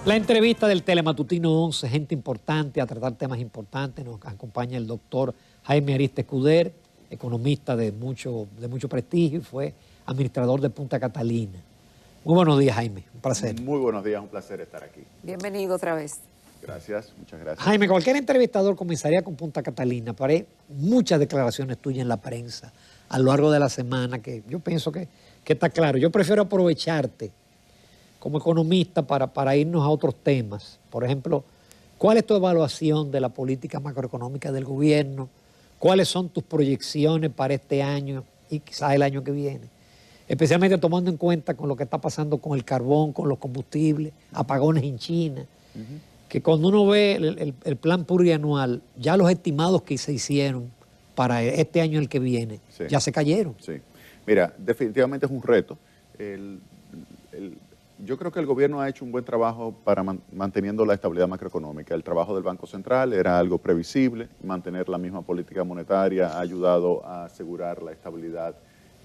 La entrevista del Telematutino 11, gente importante a tratar temas importantes. Nos acompaña el doctor Jaime Ariste Escuder, economista de mucho prestigio y fue administrador de Punta Catalina. Muy buenos días, Jaime, un placer. Muy buenos días, un placer estar aquí. Bienvenido otra vez. Gracias, muchas gracias. Jaime, cualquier entrevistador comenzaría con Punta Catalina, pero hay muchas declaraciones tuyas en la prensa a lo largo de la semana que yo pienso que está claro. Yo prefiero aprovecharte como economista para irnos a otros temas. Por ejemplo, ¿cuál es tu evaluación de la política macroeconómica del gobierno? ¿Cuáles son tus proyecciones para este año y quizás el año que viene? Especialmente tomando en cuenta con lo que está pasando con el carbón, con los combustibles, apagones en China. Que cuando uno ve el plan plurianual, ya los estimados que se hicieron para este año y el que viene, sí, ya se cayeron. Sí. Mira, definitivamente es un reto. Yo creo que el gobierno ha hecho un buen trabajo para manteniendo la estabilidad macroeconómica. El trabajo del Banco Central era algo previsible, mantener la misma política monetaria ha ayudado a asegurar la estabilidad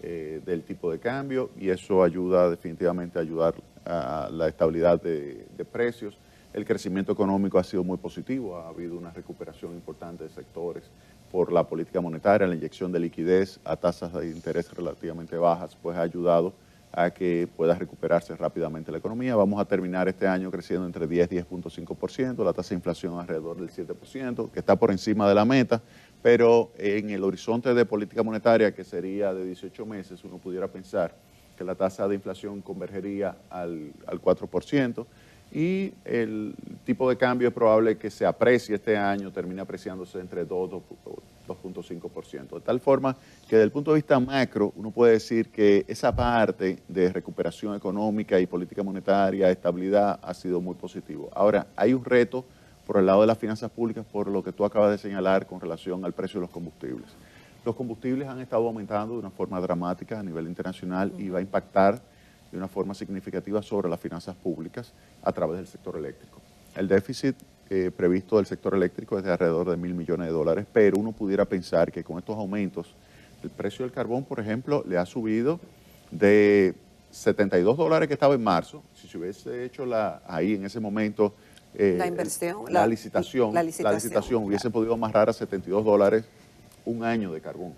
del tipo de cambio y eso ayuda definitivamente a ayudar a la estabilidad de precios. El crecimiento económico ha sido muy positivo, ha habido una recuperación importante de sectores por la política monetaria, la inyección de liquidez a tasas de interés relativamente bajas, pues ha ayudado a que pueda recuperarse rápidamente la economía. Vamos a terminar este año creciendo entre 10 y 10.5%, la tasa de inflación alrededor del 7%, que está por encima de la meta, pero en el horizonte de política monetaria, que sería de 18 meses, uno pudiera pensar que la tasa de inflación convergería al 4%, y el tipo de cambio es probable que se aprecie este año, termine apreciándose entre 2 y 2.5%. De tal forma que desde el punto de vista macro, uno puede decir que esa parte de recuperación económica y política monetaria, estabilidad, ha sido muy positivo. Ahora, hay un reto por el lado de las finanzas públicas, por lo que tú acabas de señalar con relación al precio de los combustibles. Los combustibles han estado aumentando de una forma dramática a nivel internacional y va a impactar de una forma significativa sobre las finanzas públicas a través del sector eléctrico. El déficit previsto del sector eléctrico es de alrededor de $1.000 millones, pero uno pudiera pensar que con estos aumentos, el precio del carbón, por ejemplo, le ha subido de $72 que estaba en marzo. Si se hubiese hecho ahí en ese momento la inversión, la licitación hubiese podido amarrar a $72 un año de carbón.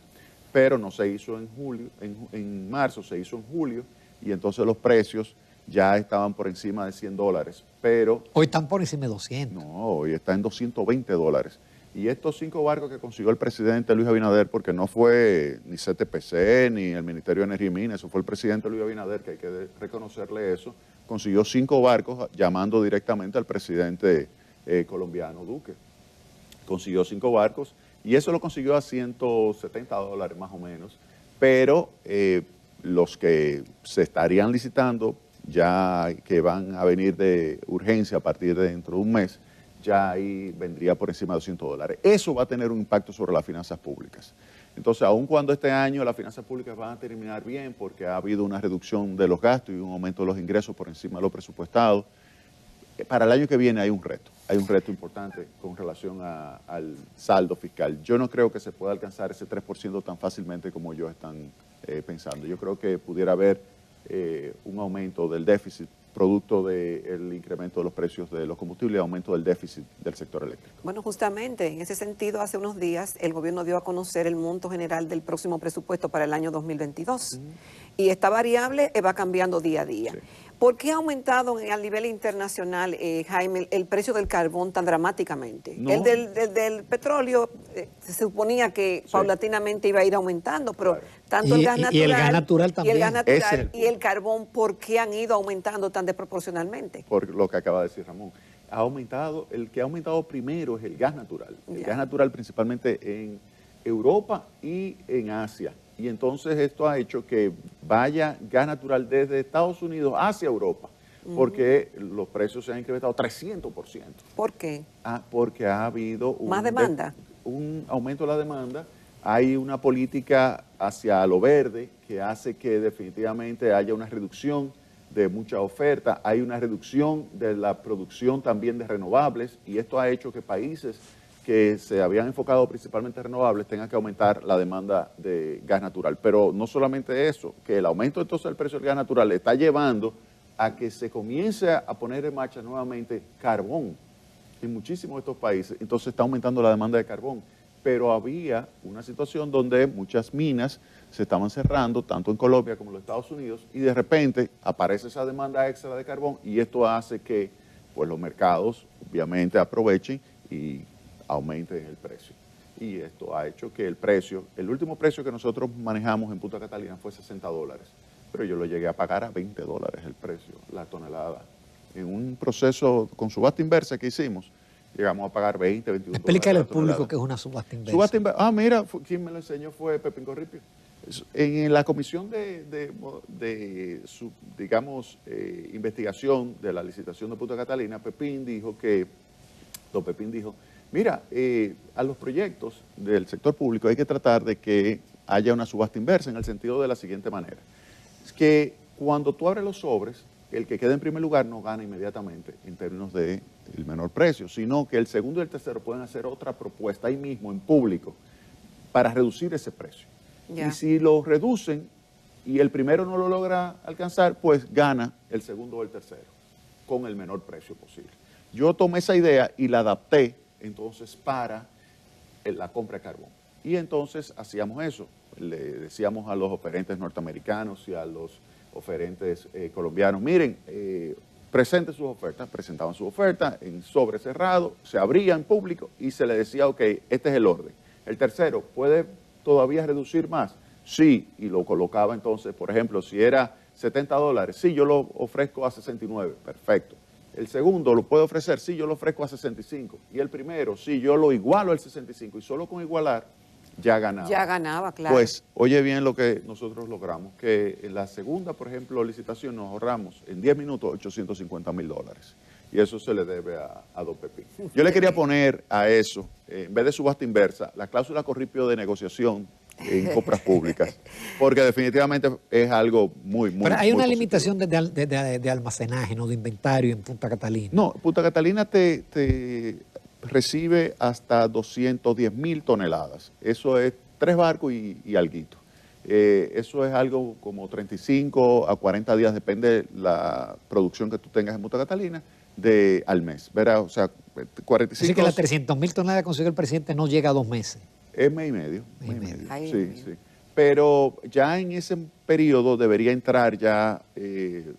Pero no se hizo en julio, en marzo, se hizo en julio, y entonces los precios ya estaban por encima de $100, pero... Hoy están por encima de 200. No, hoy está en $220. Y estos 5 barcos que consiguió el presidente Luis Abinader, porque no fue ni CTPC ni el Ministerio de Energía y Minas, eso fue el presidente Luis Abinader, que hay que reconocerle eso, consiguió 5 barcos llamando directamente al presidente colombiano Duque. Consiguió 5 barcos y eso lo consiguió a $170 más o menos, pero... los que se estarían licitando, ya que van a venir de urgencia a partir de dentro de un mes, ya ahí vendría por encima de $200. Eso va a tener un impacto sobre las finanzas públicas. Entonces, aun cuando este año las finanzas públicas van a terminar bien porque ha habido una reducción de los gastos y un aumento de los ingresos por encima de lo presupuestado, para el año que viene hay un reto importante con relación al saldo fiscal. Yo no creo que se pueda alcanzar ese 3% tan fácilmente como ellos están pensando. Yo creo que pudiera haber un aumento del déficit producto del incremento de los precios de los combustibles y aumento del déficit del sector eléctrico. Bueno, justamente en ese sentido, hace unos días el gobierno dio a conocer el monto general del próximo presupuesto para el año 2022. Y esta variable va cambiando día a día. Sí. ¿Por qué ha aumentado a nivel internacional, Jaime, el precio del carbón tan dramáticamente? No. El del petróleo se suponía que paulatinamente iba a ir aumentando, pero claro, tanto el gas natural y el gas natural también. Y el gas natural y el carbón, ¿por qué han ido aumentando tan desproporcionalmente? Por lo que acaba de decir Ramón. El que ha aumentado primero es el gas natural. El gas natural principalmente en Europa y en Asia. Y entonces esto ha hecho que vaya gas natural desde Estados Unidos hacia Europa, porque los precios se han incrementado 300%. ¿Por qué? Porque ha habido ¿más demanda? Un aumento de la demanda. Hay una política hacia lo verde que hace que definitivamente haya una reducción de mucha oferta, hay una reducción de la producción también de renovables, y esto ha hecho que países que se habían enfocado principalmente en renovables tengan que aumentar la demanda de gas natural. Pero no solamente eso, que el aumento entonces del precio del gas natural está llevando a que se comience a poner en marcha nuevamente carbón en muchísimos de estos países. Entonces está aumentando la demanda de carbón. Pero había una situación donde muchas minas se estaban cerrando, tanto en Colombia como en los Estados Unidos, y de repente aparece esa demanda extra de carbón y esto hace que pues, los mercados obviamente aprovechen y aumenten el precio. Y esto ha hecho que el último precio que nosotros manejamos en Punta Catalina fue $60, pero yo lo llegué a pagar a $20 el precio, la tonelada. En un proceso con subasta inversa que hicimos, llegamos a pagar 20, 21 Explícale al dólares la tonelada. público que es una subasta inversa. Subasta inversa. Ah, mira, quien me lo enseñó fue Pepín Corripio. En la comisión digamos, investigación de la licitación de Punta Catalina, don Pepín dijo, mira, a los proyectos del sector público hay que tratar de que haya una subasta inversa en el sentido de la siguiente manera. Es que cuando tú abres los sobres, el que quede en primer lugar no gana inmediatamente en términos del menor precio, sino que el segundo y el tercero pueden hacer otra propuesta ahí mismo, en público, para reducir ese precio. Yeah. Y si lo reducen y el primero no lo logra alcanzar, pues gana el segundo o el tercero, con el menor precio posible. Yo tomé esa idea y la adapté entonces para la compra de carbón. Y entonces hacíamos eso, le decíamos a los oferentes norteamericanos y a los oferentes colombianos, miren, presenten sus ofertas, presentaban su oferta en sobre cerrado, se abría en público y se le decía, ok, este es el orden. El tercero, ¿puede todavía reducir más? Sí, y lo colocaba entonces, por ejemplo, si era $70, sí, yo lo ofrezco a 69, perfecto. El segundo, ¿lo puedo ofrecer? Sí, yo lo ofrezco a 65. Y el primero, sí, yo lo igualo al 65 y solo con igualar ya ganaba. Ya ganaba, claro. Pues, oye bien lo que nosotros logramos, que en la segunda, por ejemplo, licitación nos ahorramos en 10 minutos $850,000. Y eso se le debe a don Pepín. Yo le quería poner a eso, en vez de subasta inversa, la cláusula Corripio de negociación en compras públicas, porque definitivamente es algo muy Pero hay una muy limitación de almacenaje, ¿no? De inventario en Punta Catalina. No, Punta Catalina te recibe hasta 210,000 toneladas. Eso es 3 barcos y alguito. Eso es algo como 35 a 40 días, depende de la producción que tú tengas en Punta Catalina, al mes. Verá, o sea, 45... Así que las 300,000 toneladas que consiguió el presidente no llega a 2 meses. Es mes y medio. Sí. Pero ya en ese periodo debería entrar ya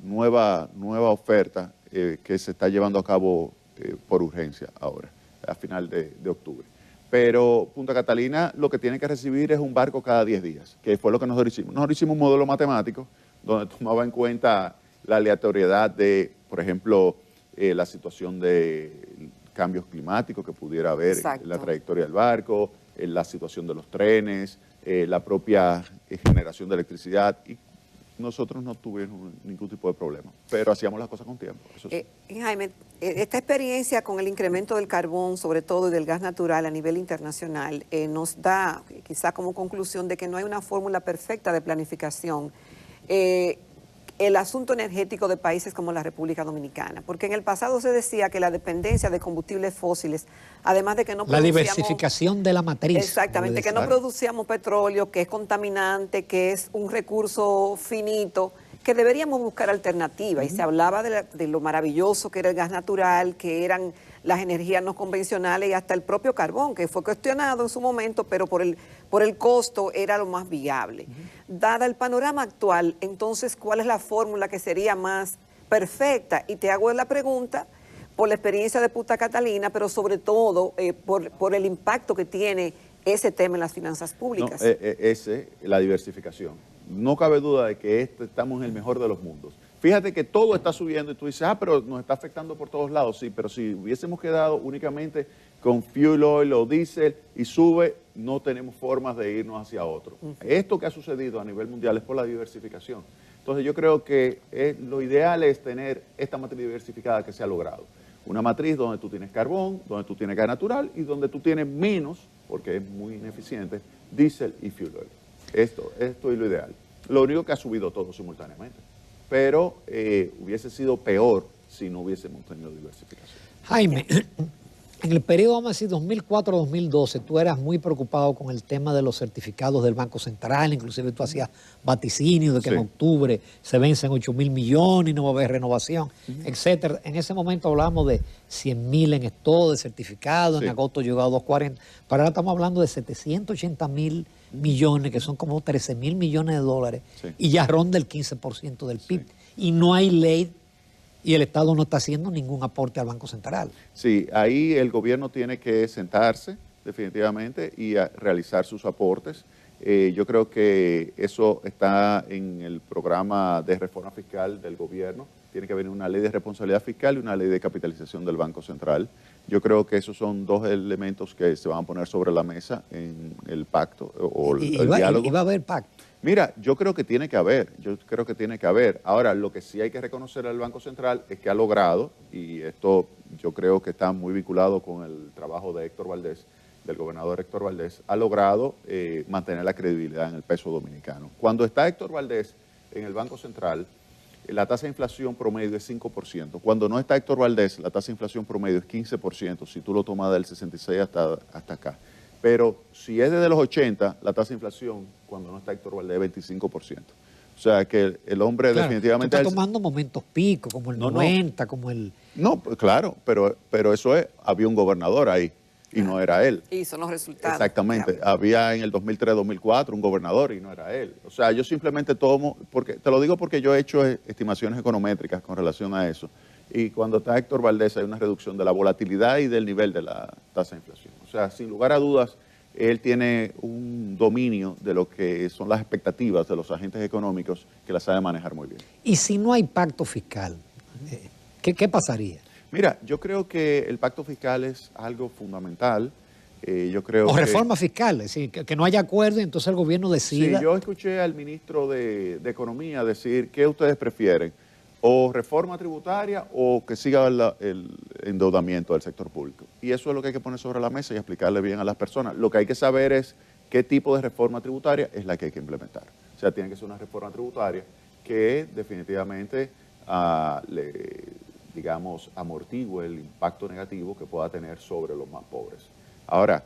nueva oferta que se está llevando a cabo por urgencia ahora, a final de octubre. Pero Punta Catalina lo que tiene que recibir es un barco cada 10 días, que fue lo que nosotros hicimos. Nosotros hicimos un modelo matemático donde tomaba en cuenta la aleatoriedad de, por ejemplo, la situación de cambios climáticos que pudiera haber en la trayectoria del barco, la situación de los trenes, la propia generación de electricidad, y nosotros no tuvimos ningún tipo de problema, pero hacíamos las cosas con tiempo. Eso sí. Jaime, esta experiencia con el incremento del carbón, sobre todo, y del gas natural a nivel internacional, nos da quizá como conclusión de que no hay una fórmula perfecta de planificación. El asunto energético de países como la República Dominicana, porque en el pasado se decía que la dependencia de combustibles fósiles, además de que no producíamos... La diversificación de la matriz. Exactamente, que no producíamos petróleo, que es contaminante, que es un recurso finito, que deberíamos buscar alternativas. Y se hablaba de lo maravilloso que era el gas natural, que eran las energías no convencionales y hasta el propio carbón, que fue cuestionado en su momento, pero por el costo era lo más viable. Dada el panorama actual, entonces, ¿cuál es la fórmula que sería más perfecta? Y te hago la pregunta por la experiencia de Punta Catalina, pero sobre todo por el impacto que tiene ese tema en las finanzas públicas. La diversificación. No cabe duda de que estamos en el mejor de los mundos. Fíjate que todo está subiendo y tú dices, pero nos está afectando por todos lados. Sí, pero si hubiésemos quedado únicamente con fuel oil o diésel y sube, no tenemos formas de irnos hacia otro. Esto que ha sucedido a nivel mundial es por la diversificación. Entonces yo creo que lo ideal es tener esta matriz diversificada que se ha logrado. Una matriz donde tú tienes carbón, donde tú tienes gas natural y donde tú tienes menos, porque es muy ineficiente, diésel y fuel oil. Esto es lo ideal. Lo único que ha subido todo simultáneamente. Pero hubiese sido peor si no hubiésemos tenido diversificación. Jaime, En el periodo, vamos a decir, 2004-2012, tú eras muy preocupado con el tema de los certificados del Banco Central, inclusive tú hacías vaticinio de que en octubre se vencen 8.000 millones y no va a haber renovación, etcétera. En ese momento hablábamos de 100.000 en esto de certificados, en agosto llegó a 240, pero ahora estamos hablando de 780.000 millones, que son como 13.000 millones de dólares, y ya ronda el 15% del PIB. Y no hay ley y el Estado no está haciendo ningún aporte al Banco Central. Sí, ahí el gobierno tiene que sentarse definitivamente y realizar sus aportes. Yo creo que eso está en el programa de reforma fiscal del gobierno. Tiene que venir una ley de responsabilidad fiscal y una ley de capitalización del Banco Central. Yo creo que esos son dos elementos que se van a poner sobre la mesa en el pacto o el diálogo. ¿Y va a haber pacto? Mira, yo creo que tiene que haber, Ahora, lo que sí hay que reconocer al Banco Central es que ha logrado, y esto yo creo que está muy vinculado con el trabajo de Héctor Valdés, del gobernador Héctor Valdés, ha logrado mantener la credibilidad en el peso dominicano. Cuando está Héctor Valdés en el Banco Central, la tasa de inflación promedio es 5%. Cuando no está Héctor Valdés, la tasa de inflación promedio es 15%, si tú lo tomas del 66 hasta acá. Pero si es desde los 80, la tasa de inflación, cuando no está Héctor Valdés, es 25%. O sea que el hombre definitivamente... Está tomando momentos picos, como el 90, como el... No, claro, pero eso es, había un gobernador ahí y no era él. Y son los resultados. Exactamente. Había en el 2003-2004 un gobernador y no era él. O sea, yo simplemente tomo, porque te lo digo porque yo he hecho estimaciones econométricas con relación a eso. Y cuando está Héctor Valdés hay una reducción de la volatilidad y del nivel de la tasa de inflación. O sea, sin lugar a dudas, él tiene un dominio de lo que son las expectativas de los agentes económicos que las sabe manejar muy bien. Y si no hay pacto fiscal, ¿qué pasaría? Mira, yo creo que el pacto fiscal es algo fundamental. Yo creo o reforma fiscal, es decir, que no haya acuerdo y entonces el gobierno decida. Sí, yo escuché al ministro de Economía decir, ¿qué ustedes prefieren? O reforma tributaria o que siga el endeudamiento del sector público. Y eso es lo que hay que poner sobre la mesa y explicarle bien a las personas. Lo que hay que saber es qué tipo de reforma tributaria es la que hay que implementar. O sea, tiene que ser una reforma tributaria que definitivamente digamos, amortigue el impacto negativo que pueda tener sobre los más pobres. Ahora,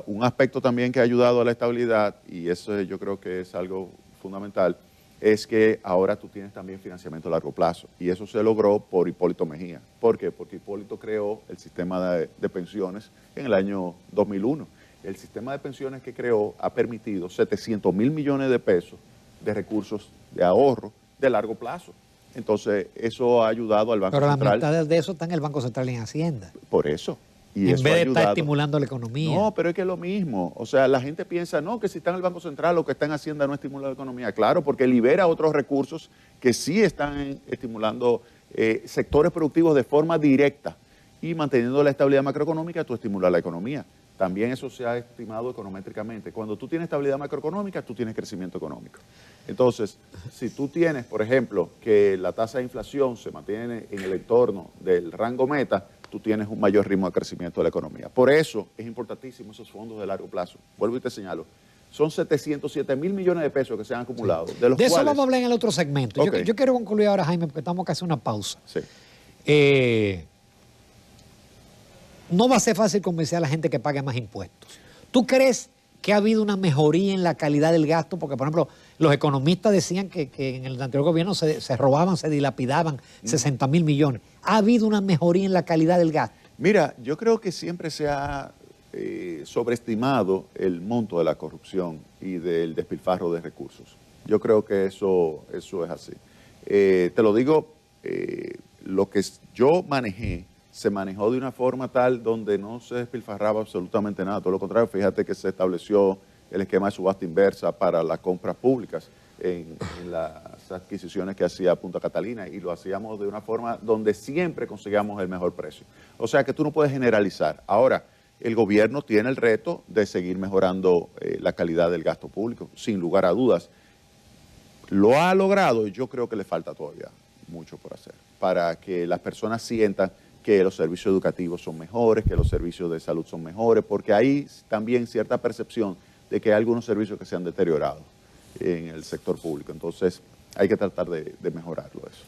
un aspecto también que ha ayudado a la estabilidad, y eso yo creo que es algo fundamental, es que ahora tú tienes también financiamiento a largo plazo. Y eso se logró por Hipólito Mejía. ¿Por qué? Porque Hipólito creó el sistema de pensiones en el año 2001. El sistema de pensiones que creó ha permitido 700.000 millones de pesos de recursos de ahorro de largo plazo. Entonces, eso ha ayudado al Banco Central. Pero la mitad de eso está en el Banco Central y en Hacienda. Por eso. Y en eso vez de estar estimulando la economía. No, pero es que es lo mismo. O sea, la gente piensa, no, que si está en el Banco Central o que está en Hacienda no estimula la economía. Claro, porque libera otros recursos que sí están estimulando sectores productivos de forma directa y manteniendo la estabilidad macroeconómica, tú estimulas la economía. También eso se ha estimado económetricamente. Cuando tú tienes estabilidad macroeconómica, tú tienes crecimiento económico. Entonces, si tú tienes, por ejemplo, que la tasa de inflación se mantiene en el entorno del rango meta, tú tienes un mayor ritmo de crecimiento de la economía. Por eso es importantísimo esos fondos de largo plazo. Vuelvo y te señalo. Son 707.000 millones de pesos que se han acumulado. Sí. De eso vamos a hablar en el otro segmento. Okay. Yo quiero concluir ahora, Jaime, porque estamos casi en una pausa. Sí. No va a ser fácil convencer a la gente que pague más impuestos. ¿Tú crees que ha habido una mejoría en la calidad del gasto? Porque, por ejemplo, los economistas decían que en el anterior gobierno se robaban, se dilapidaban 60.000 millones. ¿Ha habido una mejoría en la calidad del gasto? Mira, yo creo que siempre se ha sobreestimado el monto de la corrupción y del despilfarro de recursos. Yo creo que eso es así. Te lo digo, lo que yo manejé, se manejó de una forma tal donde no se despilfarraba absolutamente nada. Todo lo contrario, fíjate que se estableció el esquema de subasta inversa para las compras públicas en las adquisiciones que hacía Punta Catalina, y lo hacíamos de una forma donde siempre conseguíamos el mejor precio. O sea que tú no puedes generalizar. Ahora, el gobierno tiene el reto de seguir mejorando la calidad del gasto público, sin lugar a dudas. Lo ha logrado y yo creo que le falta todavía mucho por hacer para que las personas sientan que los servicios educativos son mejores, que los servicios de salud son mejores, porque hay también cierta percepción de que hay algunos servicios que se han deteriorado en el sector público. Entonces, hay que tratar de mejorarlo eso.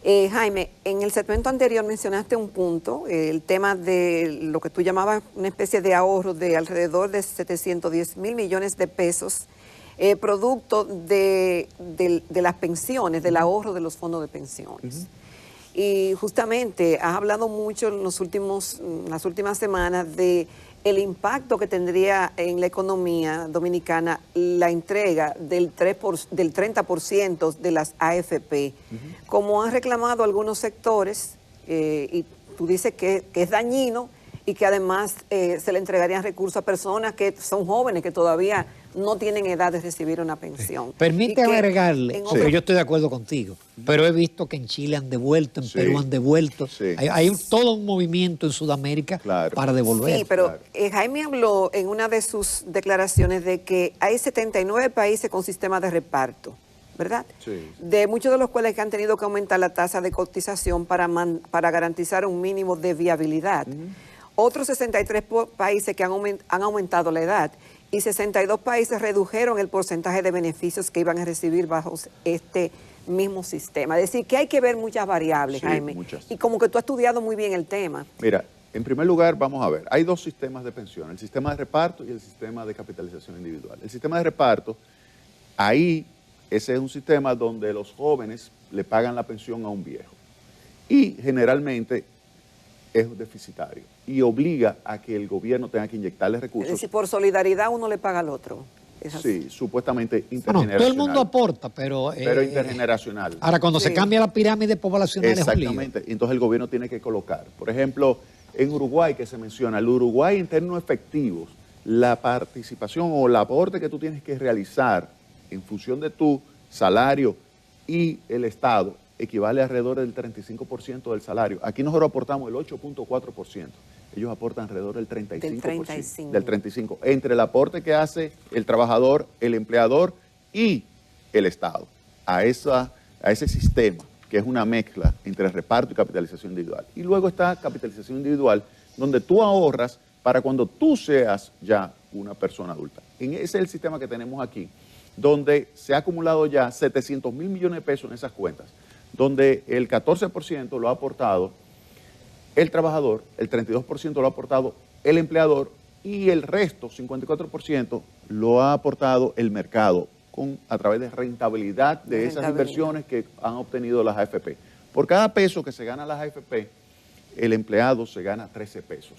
Jaime, en el segmento anterior mencionaste un punto, el tema de lo que tú llamabas una especie de ahorro de alrededor de 710 mil millones de pesos, producto de las pensiones, del ahorro de los fondos de pensiones. Y justamente has hablado mucho en las últimas semanas de el impacto que tendría en la economía dominicana la entrega del 30% de las AFP. Como han reclamado algunos sectores, y tú dices que es dañino y que además se le entregarían recursos a personas que son jóvenes, que todavía no tienen edad de recibir una pensión. Permíteme agregarle, que yo estoy de acuerdo contigo, pero he visto que en Chile han devuelto, en Perú han devuelto. Hay todo un movimiento en Sudamérica para devolver. Sí, pero Jaime habló en una de sus declaraciones de que hay 79 países con sistema de reparto, ¿verdad? Sí. De muchos de los cuales que han tenido que aumentar la tasa de cotización para garantizar un mínimo de viabilidad. Otros 63 países que han aumentado la edad y 62 países redujeron el porcentaje de beneficios que iban a recibir bajo este mismo sistema. Es decir, que hay que ver muchas variables, Jaime. Muchas. Y como que tú has estudiado muy bien el tema. Mira, en primer lugar, vamos a ver, hay dos sistemas de pensión, el sistema de reparto y el sistema de capitalización individual. El sistema de reparto, ahí, ese es un sistema donde los jóvenes le pagan la pensión a un viejo. Y generalmente es deficitario y obliga a que el gobierno tenga que inyectarle recursos. Es decir, por solidaridad uno le paga al otro. Sí, supuestamente intergeneracional. Todo el mundo aporta, pero intergeneracional. Ahora, cuando se cambia la pirámide poblacional exactamente, entonces el gobierno tiene que colocar. Por ejemplo, en Uruguay, que se menciona, el Uruguay en términos efectivos, la participación o el aporte que tú tienes que realizar en función de tu salario y el Estado equivale a alrededor del 35% del salario. Aquí nosotros aportamos el 8.4%. Ellos aportan alrededor del 35%. Del 35%. Entre el aporte que hace el trabajador, el empleador y el Estado a ese sistema, que es una mezcla entre reparto y capitalización individual. Y luego está capitalización individual, donde tú ahorras para cuando tú seas ya una persona adulta. Ese es el sistema que tenemos aquí, donde se ha acumulado ya 700 mil millones de pesos en esas cuentas, donde el 14% lo ha aportado el trabajador, el 32% lo ha aportado el empleador y el resto, 54%, lo ha aportado el mercado a través de rentabilidad de esas inversiones que han obtenido las AFP. Por cada peso que se gana las AFP, el empleado se gana 13 pesos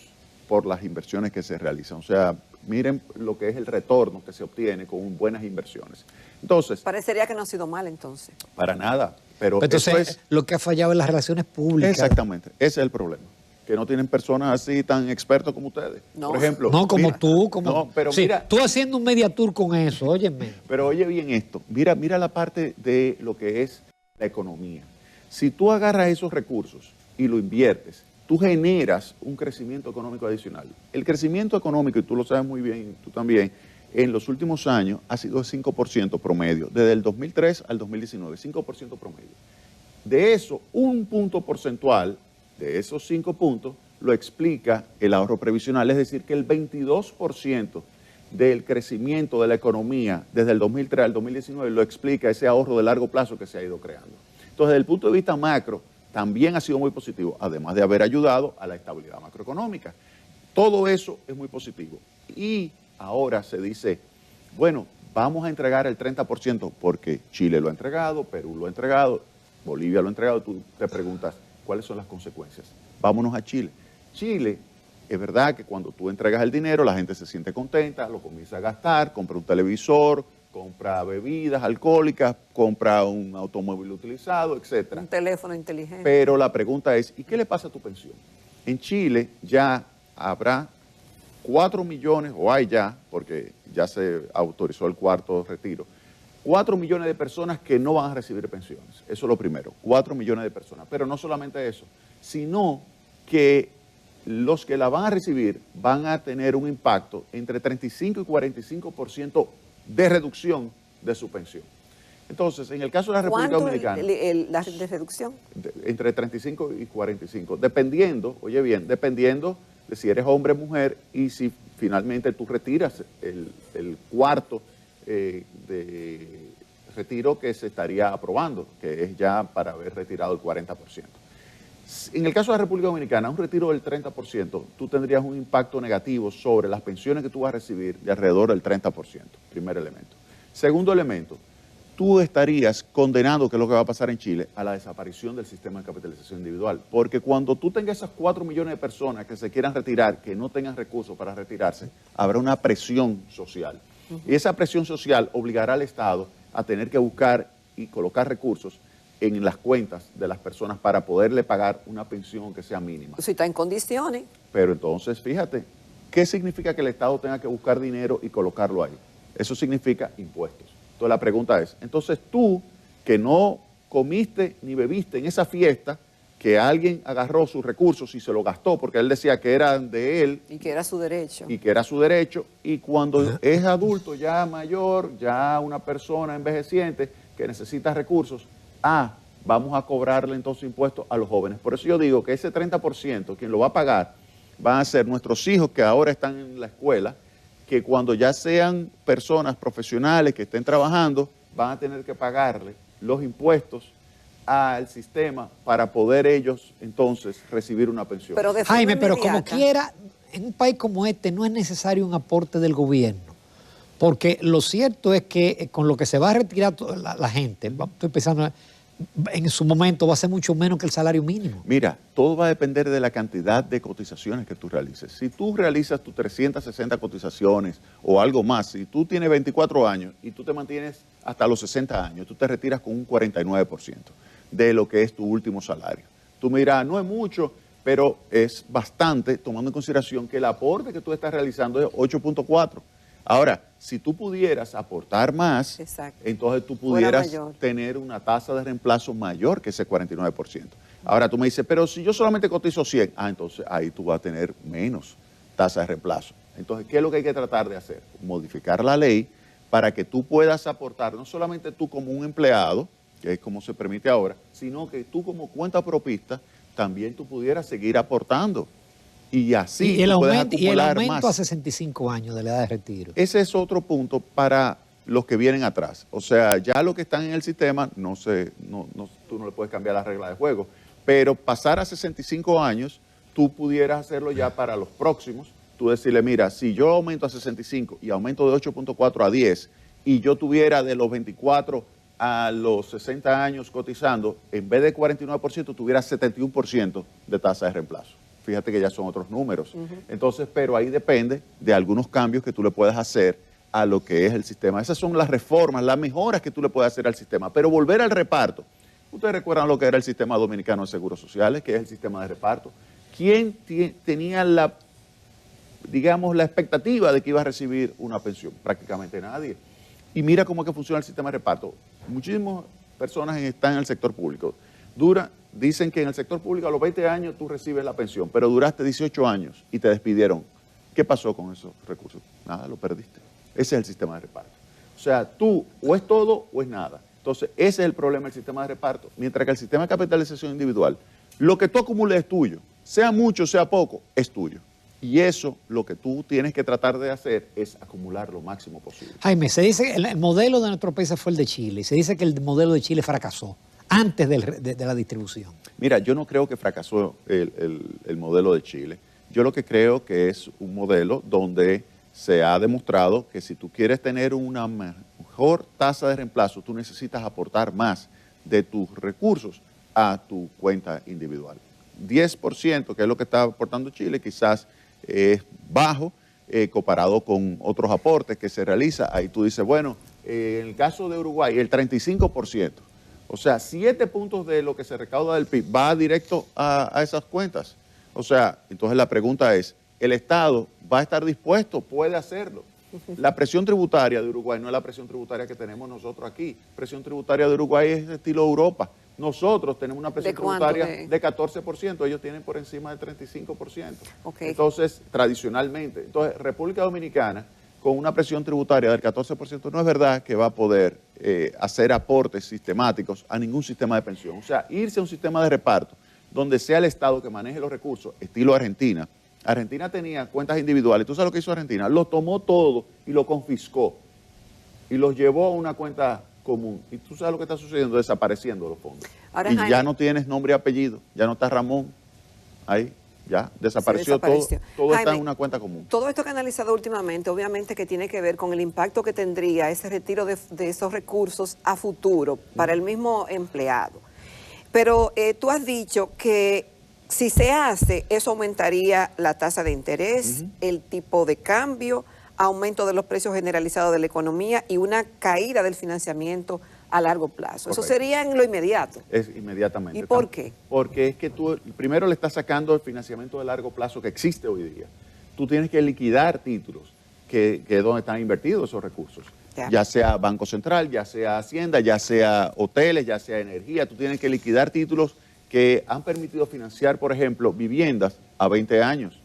por las inversiones que se realizan. O sea, miren lo que es el retorno que se obtiene con buenas inversiones. Entonces, parecería que no ha sido mal entonces. Para nada. Pero entonces, eso es lo que ha fallado en las relaciones públicas. Exactamente, ese es el problema. Que no tienen personas así tan expertos como ustedes. No. Por ejemplo. No, como mira, tú. No, pero sí, mira, tú haciendo un media tour con eso, óyeme. Pero oye bien esto. Mira la parte de lo que es la economía. Si tú agarras esos recursos y lo inviertes, tú generas un crecimiento económico adicional. El crecimiento económico, y tú lo sabes muy bien, tú también, en los últimos años ha sido 5% promedio, desde el 2003 al 2019, 5% promedio. De eso, un punto porcentual, de esos 5 puntos, lo explica el ahorro previsional, es decir, que el 22% del crecimiento de la economía desde el 2003 al 2019 lo explica ese ahorro de largo plazo que se ha ido creando. Entonces, desde el punto de vista macro, también ha sido muy positivo, además de haber ayudado a la estabilidad macroeconómica. Todo eso es muy positivo. Y ahora se dice, bueno, vamos a entregar el 30% porque Chile lo ha entregado, Perú lo ha entregado, Bolivia lo ha entregado. Tú te preguntas, ¿cuáles son las consecuencias? Vámonos a Chile. Chile, es verdad que cuando tú entregas el dinero, la gente se siente contenta, lo comienza a gastar, compra un televisor, compra bebidas alcohólicas, compra un automóvil utilizado, etc. Un teléfono inteligente. Pero la pregunta es, ¿y qué le pasa a tu pensión? En Chile ya habrá 4 millones, o hay ya, porque ya se autorizó el cuarto retiro, 4 millones de personas que no van a recibir pensiones. Eso es lo primero, 4 millones de personas. Pero no solamente eso, sino que los que la van a recibir van a tener un impacto entre 35 y 45% de reducción de su pensión. Entonces, en el caso de la República Dominicana... ¿La de reducción? Entre 35 y 45, dependiendo, oye bien, dependiendo de si eres hombre o mujer y si finalmente tú retiras el cuarto de retiro que se estaría aprobando, que es ya para haber retirado el 40%. En el caso de la República Dominicana, un retiro del 30%, tú tendrías un impacto negativo sobre las pensiones que tú vas a recibir de alrededor del 30%, primer elemento. Segundo elemento, tú estarías condenando, que es lo que va a pasar en Chile, a la desaparición del sistema de capitalización individual. Porque cuando tú tengas esas 4 millones de personas que se quieran retirar, que no tengan recursos para retirarse, habrá una presión social. Y esa presión social obligará al Estado a tener que buscar y colocar recursos en las cuentas de las personas para poderle pagar una pensión que sea mínima. Si está en condiciones. Pero entonces, fíjate, ¿qué significa que el Estado tenga que buscar dinero y colocarlo ahí? Eso significa impuestos. Entonces la pregunta es, entonces tú que no comiste ni bebiste en esa fiesta, que alguien agarró sus recursos y se lo gastó porque él decía que eran de él. Y que era su derecho. Y que era su derecho. Y cuando es adulto, ya mayor, ya una persona envejeciente que necesita recursos, vamos a cobrarle entonces impuestos a los jóvenes. Por eso yo digo que ese 30%, quien lo va a pagar, van a ser nuestros hijos que ahora están en la escuela, que cuando ya sean personas profesionales que estén trabajando, van a tener que pagarle los impuestos al sistema para poder ellos entonces recibir una pensión. Pero de forma Jaime, pero inmediata. como quiera, en un país como este no es necesario un aporte del gobierno, porque lo cierto es que con lo que se va a retirar la gente, estoy pensando, en su momento va a ser mucho menos que el salario mínimo. Mira, todo va a depender de la cantidad de cotizaciones que tú realices. Si tú realizas tus 360 cotizaciones o algo más, si tú tienes 24 años y tú te mantienes hasta los 60 años, tú te retiras con un 49% de lo que es tu último salario. Tú me dirás, no es mucho, pero es bastante, tomando en consideración que el aporte que tú estás realizando es 8.4. Ahora, si tú pudieras aportar más, Exacto, entonces tú pudieras mayor. tener una tasa de reemplazo mayor que ese 49%. Ahora tú me dices, pero si yo solamente cotizo 100, entonces ahí tú vas a tener menos tasa de reemplazo. Entonces, ¿qué es lo que hay que tratar de hacer? Modificar la ley para que tú puedas aportar, no solamente tú como un empleado, que es como se permite ahora, sino que tú como cuenta propista también tú pudieras seguir aportando. Y así Y el tú puedes aumento, y el acumular aumento más. a 65 años de la edad de retiro. Ese es otro punto para los que vienen atrás. O sea, ya los que están en el sistema, tú no le puedes cambiar las reglas de juego, pero pasar a 65 años, tú pudieras hacerlo ya para los próximos. Tú decirle, mira, si yo aumento a 65 y aumento de 8.4 a 10, y yo tuviera de los 24 a los 60 años cotizando, en vez de 49%, tuviera 71% de tasa de reemplazo. Fíjate que ya son otros números. Entonces, pero ahí depende de algunos cambios que tú le puedas hacer a lo que es el sistema. Esas son las reformas, las mejoras que tú le puedes hacer al sistema. Pero volver al reparto. Ustedes recuerdan lo que era el sistema dominicano de seguros sociales, que es el sistema de reparto. ¿Quién tenía la expectativa de que iba a recibir una pensión? Prácticamente nadie. Y mira cómo es que funciona el sistema de reparto. Muchísimas personas están en el sector público. Dicen que en el sector público a los 20 años tú recibes la pensión, pero duraste 18 años y te despidieron. ¿Qué pasó con esos recursos? Nada, lo perdiste. Ese es el sistema de reparto. O sea, tú o es todo o es nada. Entonces, ese es el problema del sistema de reparto. Mientras que el sistema de capitalización individual, lo que tú acumules es tuyo. Sea mucho, sea poco, es tuyo. Y eso, lo que tú tienes que tratar de hacer es acumular lo máximo posible. Jaime, se dice que el modelo de nuestro país fue el de Chile. Se dice que el modelo de Chile fracasó antes de la distribución. Mira, yo no creo que fracasó el modelo de Chile. Yo lo que creo que es un modelo donde se ha demostrado que si tú quieres tener una mejor tasa de reemplazo, tú necesitas aportar más de tus recursos a tu cuenta individual. 10%, que es lo que está aportando Chile, quizás es bajo comparado con otros aportes que se realizan. Ahí tú dices, bueno, en el caso de Uruguay, el 35%. O sea, 7 puntos de lo que se recauda del PIB va directo a esas cuentas. O sea, entonces la pregunta es, ¿el Estado va a estar dispuesto? ¿Puede hacerlo? La presión tributaria de Uruguay no es la presión tributaria que tenemos nosotros aquí. La presión tributaria de Uruguay es estilo Europa. Nosotros tenemos una presión tributaria de 14%, ellos tienen por encima del 35%. Okay. Entonces, tradicionalmente, República Dominicana, con una presión tributaria del 14%, no es verdad que va a poder hacer aportes sistemáticos a ningún sistema de pensión. O sea, irse a un sistema de reparto donde sea el Estado que maneje los recursos, estilo Argentina. Argentina tenía cuentas individuales. ¿Tú sabes lo que hizo Argentina? Lo tomó todo y lo confiscó y los llevó a una cuenta común. Y tú sabes lo que está sucediendo, desapareciendo los fondos. Ahora, y Jaime, ya no tienes nombre y apellido, ya no está Ramón ahí, ya desapareció, todo está Jaime, en una cuenta común. Todo esto que he analizado últimamente, obviamente que tiene que ver con el impacto que tendría ese retiro de esos recursos a futuro para el mismo empleado. Pero tú has dicho que si se hace, eso aumentaría la tasa de interés, el tipo de cambio, aumento de los precios generalizados de la economía y una caída del financiamiento a largo plazo. Correcto. Eso sería en lo inmediato. Es inmediatamente. ¿Y por qué? Porque es que tú primero le estás sacando el financiamiento de largo plazo que existe hoy día. Tú tienes que liquidar títulos, que es donde están invertidos esos recursos. Ya sea Banco Central, ya sea Hacienda, ya sea hoteles, ya sea energía. Tú tienes que liquidar títulos que han permitido financiar, por ejemplo, viviendas a 20 años.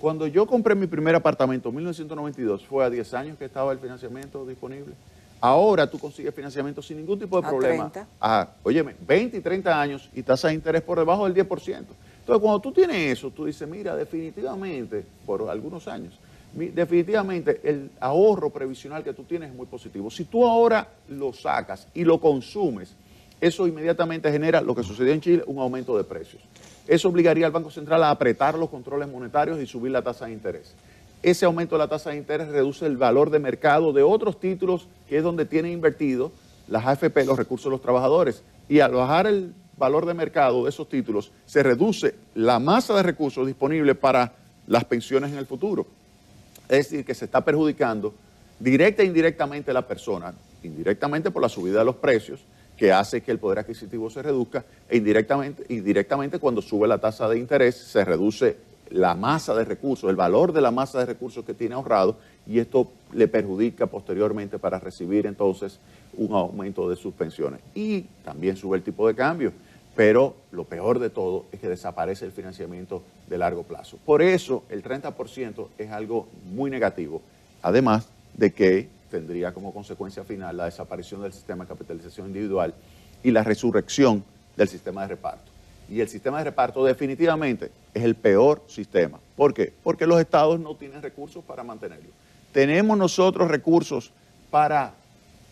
Cuando yo compré mi primer apartamento en 1992, fue a 10 años que estaba el financiamiento disponible. Ahora tú consigues financiamiento sin ningún tipo de problema. 30. Óyeme, 20 y 30 años y tasa de interés por debajo del 10%. Entonces, cuando tú tienes eso, tú dices, mira, definitivamente, por algunos años, definitivamente el ahorro previsional que tú tienes es muy positivo. Si tú ahora lo sacas y lo consumes, eso inmediatamente genera lo que sucedió en Chile, un aumento de precios. Eso obligaría al Banco Central a apretar los controles monetarios y subir la tasa de interés. Ese aumento de la tasa de interés reduce el valor de mercado de otros títulos, que es donde tienen invertido las AFP, los recursos de los trabajadores. Y al bajar el valor de mercado de esos títulos, se reduce la masa de recursos disponible para las pensiones en el futuro. Es decir, que se está perjudicando directa e indirectamente a la persona, indirectamente por la subida de los precios, que hace que el poder adquisitivo se reduzca, e directamente cuando sube la tasa de interés, se reduce la masa de recursos, el valor de la masa de recursos que tiene ahorrado, y esto le perjudica posteriormente para recibir entonces un aumento de sus pensiones. Y también sube el tipo de cambio, pero lo peor de todo es que desaparece el financiamiento de largo plazo. Por eso el 30% es algo muy negativo, además de que tendría como consecuencia final la desaparición del sistema de capitalización individual y la resurrección del sistema de reparto. Y el sistema de reparto definitivamente es el peor sistema. ¿Por qué? Porque los estados no tienen recursos para mantenerlo. Tenemos nosotros recursos para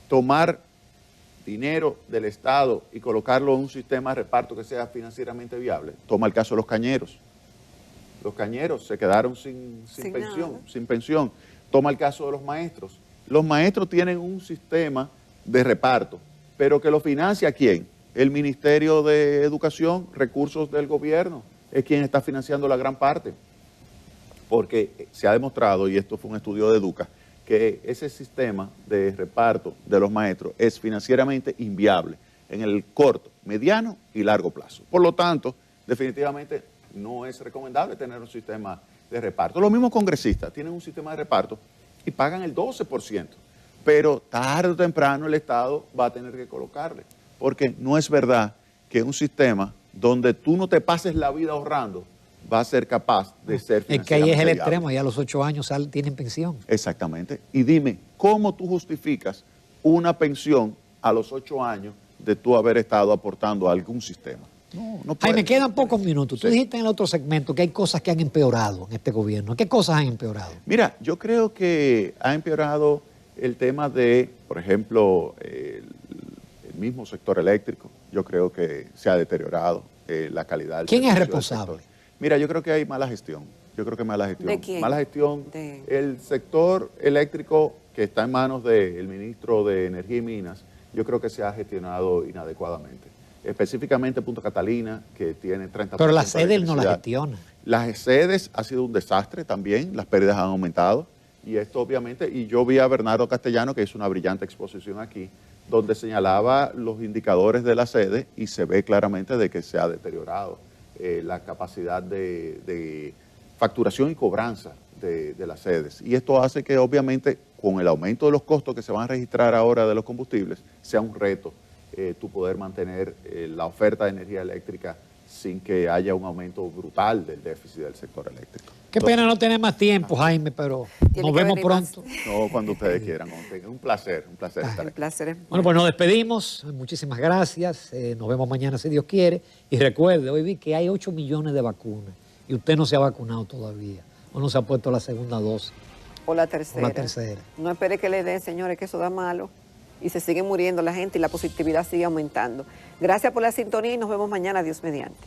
tomar dinero del Estado y colocarlo en un sistema de reparto que sea financieramente viable. Toma el caso de los cañeros. Los cañeros se quedaron sin pensión. Toma el caso de los maestros. Los maestros tienen un sistema de reparto, pero que lo financia ¿quién? El Ministerio de Educación, recursos del gobierno, es quien está financiando la gran parte. Porque se ha demostrado, y esto fue un estudio de Educa, que ese sistema de reparto de los maestros es financieramente inviable en el corto, mediano y largo plazo. Por lo tanto, definitivamente no es recomendable tener un sistema de reparto. Los mismos congresistas tienen un sistema de reparto y pagan el 12%, pero tarde o temprano el Estado va a tener que colocarle, porque no es verdad que un sistema donde tú no te pases la vida ahorrando va a ser capaz de ser financieramente Es que ahí es el viable. extremo, ya a los 8 años tienen pensión. Exactamente. Y dime, ¿cómo tú justificas una pensión a los 8 años de tú haber estado aportando a algún sistema? No puede. Ay, me quedan pocos minutos. Tú Sí. dijiste en el otro segmento que hay cosas que han empeorado en este gobierno. ¿Qué cosas han empeorado? Mira, yo creo que ha empeorado el tema de, por ejemplo, el mismo sector eléctrico. Yo creo que se ha deteriorado la calidad del ¿Quién es servicio del responsable? sector. Mira, yo creo que hay mala gestión. ¿De quién? Mala gestión. De- El sector eléctrico que está en manos del ministro de Energía y Minas, yo creo que se ha gestionado inadecuadamente. Específicamente Punta Catalina, que tiene 30%. Pero la de sede él no la electricidad. gestiona. Las sedes ha sido un desastre también, las pérdidas han aumentado y esto obviamente, y yo vi a Bernardo Castellano que hizo una brillante exposición aquí, donde señalaba los indicadores de la sede y se ve claramente de que se ha deteriorado la capacidad de facturación y cobranza de las sedes. Y esto hace que obviamente con el aumento de los costos que se van a registrar ahora de los combustibles, sea un reto tu poder mantener la oferta de energía eléctrica sin que haya un aumento brutal del déficit del sector eléctrico. Qué pena no tener más tiempo, Jaime, pero Tiene nos que vemos venir más. pronto. No, cuando ustedes quieran. Un placer estar El aquí. placer es Bueno, pues nos despedimos. Muchísimas gracias. Nos vemos mañana si Dios quiere. Y recuerde, hoy vi que hay 8 millones de vacunas y usted no se ha vacunado todavía o no se ha puesto la segunda dosis o la tercera. o la tercera. No espere que le den, señores, que eso da malo. y se sigue muriendo la gente y la positividad sigue aumentando. Gracias por la sintonía y nos vemos mañana, Dios mediante.